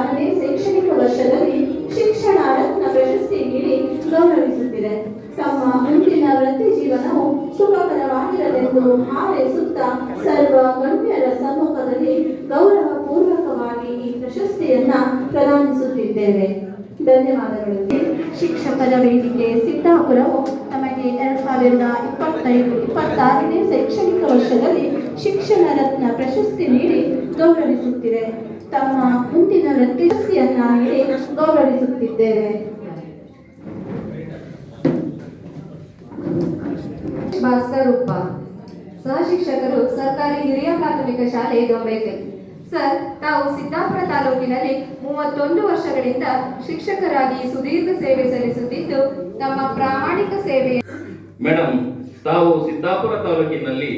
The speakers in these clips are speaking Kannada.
26ನೇ ಶೈಕ್ಷಣಿಕ ವರ್ಷದಲ್ಲಿ ಶಿಕ್ಷಣ ರತ್ನ ಪ್ರಶಸ್ತಿ ನೀಡಿ ಗೌರವಿಸುತ್ತಿದೆ. ತಮ್ಮ ಮುಂದಿನ ವೃತ್ತಿ ಜೀವನವು ಸುಖಕರವಾಗಿರಲೆಂದು ಹಾರೈಸುತ್ತಾ ಸರ್ವ ಗಣ್ಯರ ಸಮ್ಮುಖದಲ್ಲಿ ಗೌರವ ಪೂರ್ವಕವಾಗಿ ಈ ಪ್ರಶಸ್ತಿಯನ್ನ ಪ್ರದಾನಿಸುತ್ತಿದ್ದೇವೆ. ಧನ್ಯವಾದಗಳು. ಶಿಕ್ಷಕರ ವೇದಿಕೆ ಸಿದ್ದಾಪುರವು ನಮಗೆ 2025-26ನೇ ಶೈಕ್ಷಣಿಕ ವರ್ಷದಲ್ಲಿ ಶಿಕ್ಷಣ ರತ್ನ ಪ್ರಶಸ್ತಿ ನೀಡಿ ಗೌರವಿಸುತ್ತಿದೆ. ತಮ್ಮ ಮುಂದಿನ ವೃತ್ತಿ ಪ್ರಶಸ್ತಿಯನ್ನ ನೀಡಿ ಗೌರವಿಸುತ್ತಿದ್ದೇವೆ. ಭಾಸ್ಕರ್ ಉಪ್ಪ, ಸಹ ಶಿಕ್ಷಕರು ಸರ್ಕಾರಿ ಹಿರಿಯ ಪ್ರಾಥಮಿಕ ಶಾಲೆ ದೊಂಬೈಕಲ್. ಸರ್, ತಾವು ಸಿದ್ದಾಪುರ ತಾಲೂಕಿನಲ್ಲಿ 31 ವರ್ಷಗಳಿಂದ ಶಿಕ್ಷಕರಾಗಿ ಸುದೀರ್ಘ ಸೇವೆ ಸಲ್ಲಿಸುತ್ತಿದ್ದು ತಮ್ಮ ಪ್ರಾಮಾಣಿಕ ಸೇವೆ. ಮೇಡಮ್, ತಾವು ಸಿದ್ದಾಪುರ ತಾಲೂಕಿನಲ್ಲಿ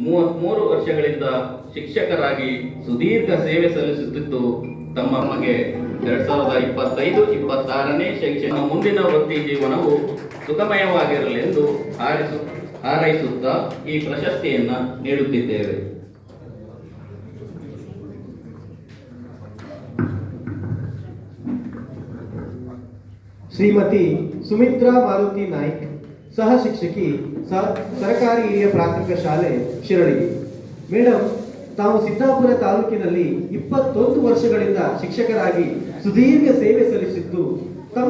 33 ವರ್ಷಗಳಿಂದ ಶಿಕ್ಷಕರಾಗಿ ಸುದೀರ್ಘ ಸೇವೆ ಸಲ್ಲಿಸುತ್ತಿದ್ದು ತಮಗೆ 2025-26ನೇ ಶೈಕ್ಷಣಿಕ ಮುಂದಿನ ವೃತ್ತಿ ಜೀವನವು ಸುಖಮಯವಾಗಿರಲೆಂದು ಹಾರೈಸುತ್ತಾ ಈ ಪ್ರಶಸ್ತಿಯನ್ನ ನೀಡುತ್ತಿದ್ದೇವೆ. ಶ್ರೀಮತಿ ಸುಮಿತ್ರಾ ಮಾರುತಿ ನಾಯ್ಕ್, ಸಹ ಶಿಕ್ಷಕಿ, ಸರ್ಕಾರಿ ಹಿರಿಯ ಪ್ರಾಥಮಿಕ ಶಾಲೆ ಶಿರಳಗಿ. ಮೇಡಮ್, ತಾವು ಸಿದ್ದಾಪುರ ತಾಲೂಕಿನಲ್ಲಿ 21 ವರ್ಷಗಳಿಂದ ಶಿಕ್ಷಕರಾಗಿ ಸುದೀರ್ಘ ಸೇವೆ ಸಲ್ಲಿಸಿದ್ದು